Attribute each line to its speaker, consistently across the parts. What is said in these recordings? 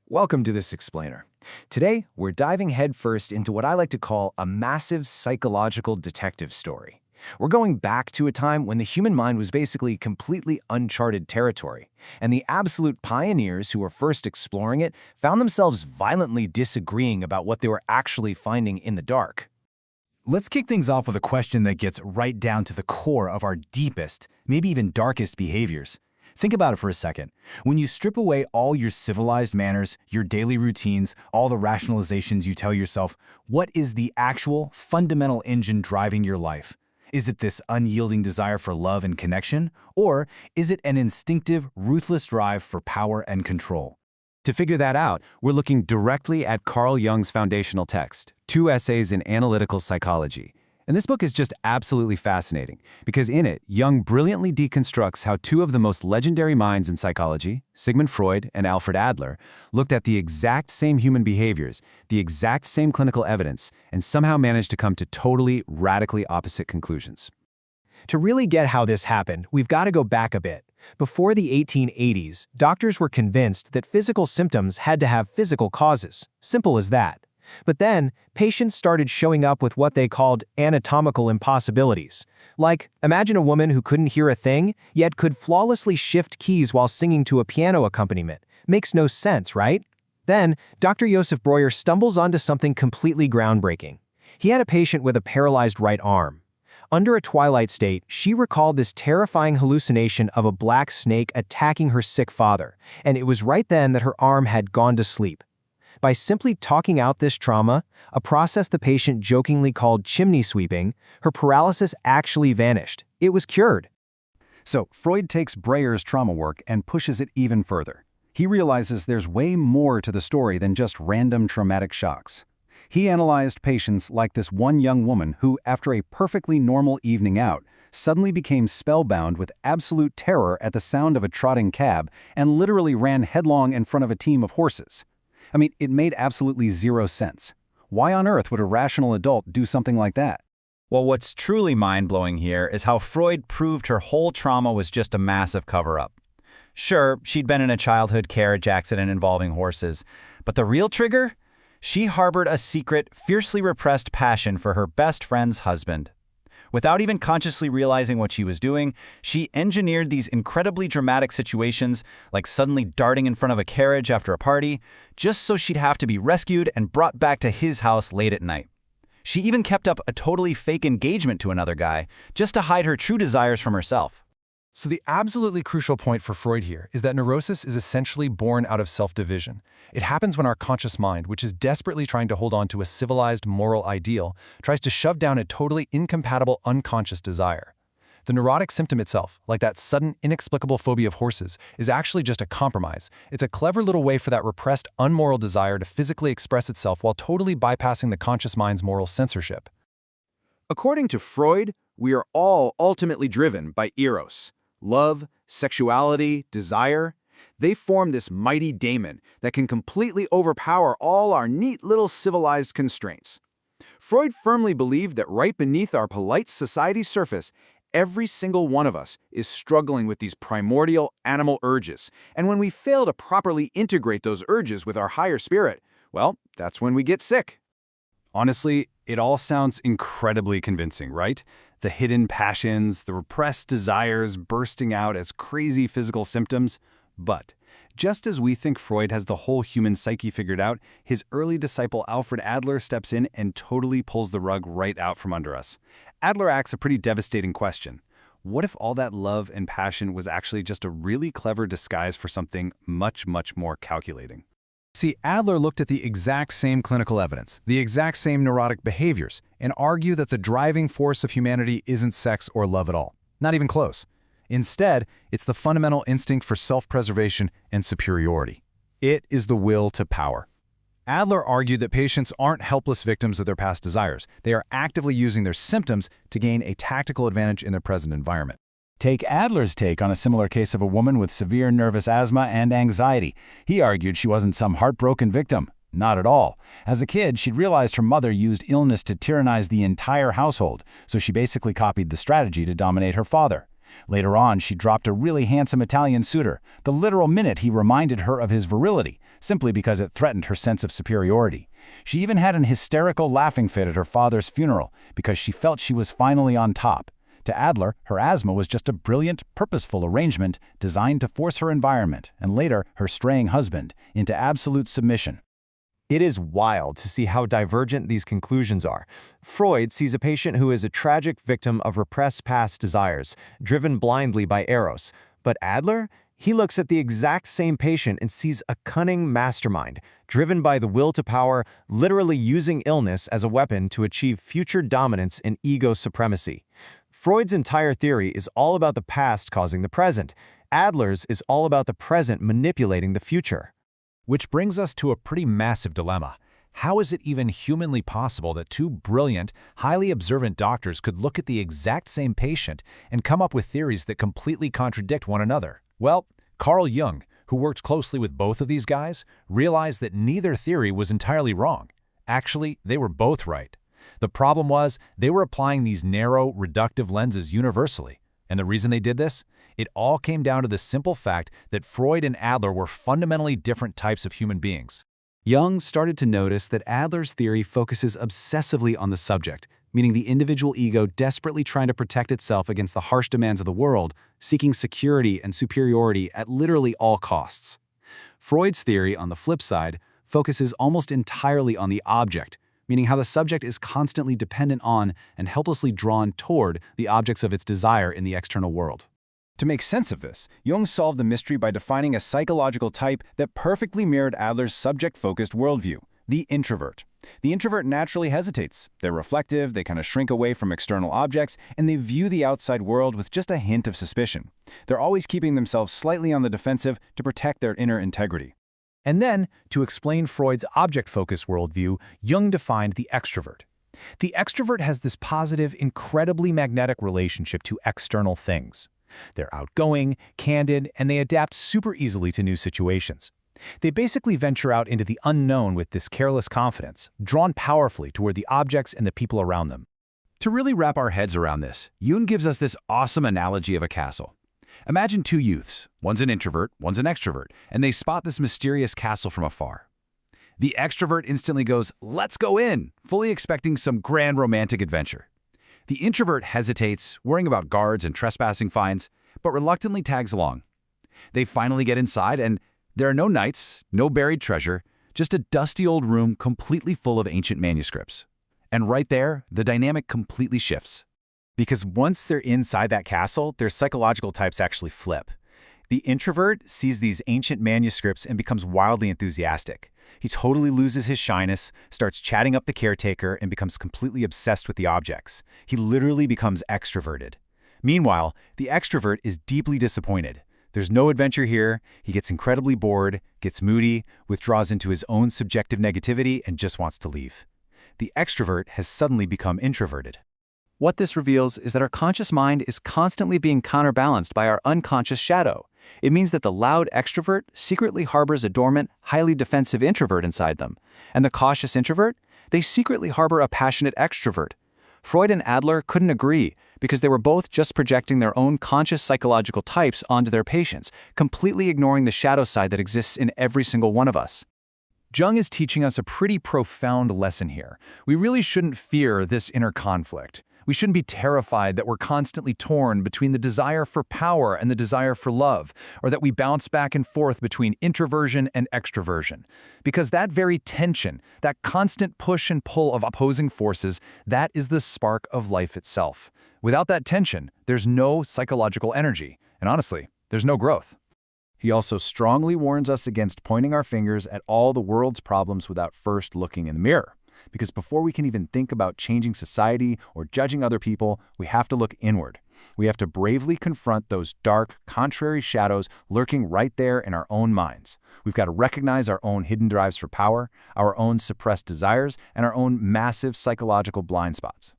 Speaker 1: Welcome to this explainer. Today, we're diving headfirst into what I like to call a massive psychological detective story. We're going back to a time when the human mind was basically completely uncharted territory, and the absolute pioneers who were first exploring it found themselves violently disagreeing about what they were actually finding in the dark.
Speaker 2: Let's kick things off with a question that gets right down to the core of our deepest, maybe even darkest behaviors. Think about it for a second. When you strip away all your civilized manners, your daily routines, all the rationalizations you tell yourself, what is the actual, fundamental engine driving your life? Is it this unyielding desire for love and connection? Or is it an instinctive, ruthless drive for power and control?
Speaker 3: To figure that out, we're looking directly at Carl Jung's foundational text, 2 essays in Analytical Psychology. And this book is just absolutely fascinating, because in it, Jung brilliantly deconstructs how two of the most legendary minds in psychology, Sigmund Freud and Alfred Adler, looked at the exact same human behaviors, the exact same clinical evidence, and somehow managed to come to totally, radically opposite conclusions.
Speaker 1: To really get how this happened, we've got to go back a bit. Before the 1880s, doctors were convinced that physical symptoms had to have physical causes. Simple as that. But then, patients started showing up with what they called anatomical impossibilities. Like, imagine a woman who couldn't hear a thing, yet could flawlessly shift keys while singing to a piano accompaniment. Makes no sense, right? Then, Dr. Joseph Breuer stumbles onto something completely groundbreaking. He had a patient with a paralyzed right arm. Under a twilight state, she recalled this terrifying hallucination of a black snake attacking her sick father, and it was right then that her arm had gone to sleep. By simply talking out this trauma, a process the patient jokingly called chimney sweeping, her paralysis actually vanished. It was cured.
Speaker 2: So, Freud takes Breuer's trauma work and pushes it even further. He realizes there's way more to the story than just random traumatic shocks. He analyzed patients like this one young woman who, after a perfectly normal evening out, suddenly became spellbound with absolute terror at the sound of a trotting cab and literally ran headlong in front of a team of horses. I mean, it made absolutely zero sense. Why on earth would a rational adult do something like that?
Speaker 4: Well, what's truly mind-blowing here is how Freud proved her whole trauma was just a massive cover-up. Sure, she'd been in a childhood carriage accident involving horses, but the real trigger? She harbored a secret, fiercely repressed passion for her best friend's husband. Without even consciously realizing what she was doing, she engineered these incredibly dramatic situations, like suddenly darting in front of a carriage after a party, just so she'd have to be rescued and brought back to his house late at night. She even kept up a totally fake engagement to another guy, just to hide her true desires from herself.
Speaker 5: So the absolutely crucial point for Freud here is that neurosis is essentially born out of self-division. It happens when our conscious mind, which is desperately trying to hold on to a civilized moral ideal, tries to shove down a totally incompatible unconscious desire. The neurotic symptom itself, like that sudden, inexplicable phobia of horses, is actually just a compromise. It's a clever little way for that repressed, unmoral desire to physically express itself while totally bypassing the conscious mind's moral censorship.
Speaker 6: According to Freud, we are all ultimately driven by eros. Love, sexuality, desire, they form this mighty daemon that can completely overpower all our neat little civilized constraints. Freud firmly believed that right beneath our polite society surface, every single one of us is struggling with these primordial animal urges, and when we fail to properly integrate those urges with our higher spirit, well, that's when we get sick.
Speaker 2: Honestly, it all sounds incredibly convincing, right? The hidden passions, the repressed desires bursting out as crazy physical symptoms. But just as we think Freud has the whole human psyche figured out, his early disciple Alfred Adler steps in and totally pulls the rug right out from under us. Adler asks a pretty devastating question. What if all that love and passion was actually just a really clever disguise for something much, much more calculating? See, Adler looked at the exact same clinical evidence, the exact same neurotic behaviors, and argued that the driving force of humanity isn't sex or love at all. Not even close. Instead, it's the fundamental instinct for self-preservation and superiority. It is the will to power. Adler argued that patients aren't helpless victims of their past desires. They are actively using their symptoms to gain a tactical advantage in their present environment. Take Adler's take on a similar case of a woman with severe nervous asthma and anxiety. He argued she wasn't some heartbroken victim. Not at all. As a kid, she'd realized her mother used illness to tyrannize the entire household, so she basically copied the strategy to dominate her father.
Speaker 4: Later on, she dropped a really handsome Italian suitor the literal minute he reminded her of his virility, simply because it threatened her sense of superiority. She even had an hysterical laughing fit at her father's funeral because she felt she was finally on top. To Adler, her asthma was just a brilliant, purposeful arrangement designed to force her environment, and later her straying husband, into absolute submission.
Speaker 1: It is wild to see how divergent these conclusions are. Freud sees a patient who is a tragic victim of repressed past desires, driven blindly by eros. But Adler? He looks at the exact same patient and sees a cunning mastermind, driven by the will to power, literally using illness as a weapon to achieve future dominance and ego supremacy. Freud's entire theory is all about the past causing the present. Adler's is all about the present manipulating the future.
Speaker 3: Which brings us to a pretty massive dilemma. How is it even humanly possible that two brilliant, highly observant doctors could look at the exact same patient and come up with theories that completely contradict one another? Well, Carl Jung, who worked closely with both of these guys, realized that neither theory was entirely wrong. Actually, they were both right. The problem was they were applying these narrow, reductive lenses universally. And the reason they did this? It all came down to the simple fact that Freud and Adler were fundamentally different types of human beings.
Speaker 6: Jung started to notice that Adler's theory focuses obsessively on the subject, meaning the individual ego desperately trying to protect itself against the harsh demands of the world, seeking security and superiority at literally all costs. Freud's theory, on the flip side, focuses almost entirely on the object, meaning how the subject is constantly dependent on and helplessly drawn toward the objects of its desire in the external world.
Speaker 2: To make sense of this, Jung solved the mystery by defining a psychological type that perfectly mirrored Adler's subject-focused worldview, the introvert. The introvert naturally hesitates. They're reflective, they kind of shrink away from external objects, and they view the outside world with just a hint of suspicion. They're always keeping themselves slightly on the defensive to protect their inner integrity.
Speaker 1: And then, to explain Freud's object-focused worldview, Jung defined the extrovert. The extrovert has this positive, incredibly magnetic relationship to external things. They're outgoing, candid, and they adapt super easily to new situations. They basically venture out into the unknown with this careless confidence, drawn powerfully toward the objects and the people around them.
Speaker 6: To really wrap our heads around this, Jung gives us this awesome analogy of a castle. Imagine two youths, one's an introvert, one's an extrovert, and they spot this mysterious castle from afar. The extrovert instantly goes, "Let's go in," fully expecting some grand romantic adventure. The introvert hesitates, worrying about guards and trespassing fines, but reluctantly tags along. They finally get inside, and there are no knights, no buried treasure, just a dusty old room completely full of ancient manuscripts. And right there, the dynamic completely shifts.
Speaker 4: Because once they're inside that castle, their psychological types actually flip. The introvert sees these ancient manuscripts and becomes wildly enthusiastic. He totally loses his shyness, starts chatting up the caretaker, and becomes completely obsessed with the objects. He literally becomes extroverted. Meanwhile, the extrovert is deeply disappointed. There's no adventure here, he gets incredibly bored, gets moody, withdraws into his own subjective negativity, and just wants to leave. The extrovert has suddenly become introverted.
Speaker 7: What this reveals is that our conscious mind is constantly being counterbalanced by our unconscious shadow. It means that the loud extrovert secretly harbors a dormant, highly defensive introvert inside them. And the cautious introvert? They secretly harbor a passionate extrovert. Freud and Adler couldn't agree because they were both just projecting their own conscious psychological types onto their patients, completely ignoring the shadow side that exists in every single one of us.
Speaker 5: Jung is teaching us a pretty profound lesson here. We really shouldn't fear this inner conflict. We shouldn't be terrified that we're constantly torn between the desire for power and the desire for love, or that we bounce back and forth between introversion and extroversion. Because that very tension, that constant push and pull of opposing forces, that is the spark of life itself. Without that tension, there's no psychological energy, and honestly, there's no growth.
Speaker 6: He also strongly warns us against pointing our fingers at all the world's problems without first looking in the mirror. Because before we can even think about changing society or judging other people, we have to look inward. We have to bravely confront those dark, contrary shadows lurking right there in our own minds. We've got to recognize our own hidden drives for power, our own suppressed desires, and our own massive psychological blind spots.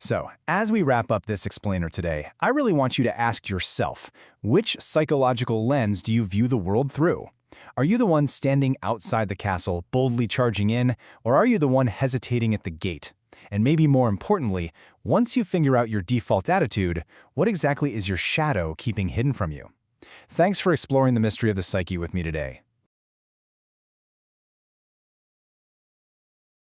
Speaker 1: So, as we wrap up this explainer today, I really want you to ask yourself, which psychological lens do you view the world through? Are you the one standing outside the castle, boldly charging in, or are you the one hesitating at the gate?
Speaker 5: And maybe more importantly, once you figure out your default attitude, what exactly is your shadow keeping hidden from you? Thanks for exploring the mystery of the psyche with me today.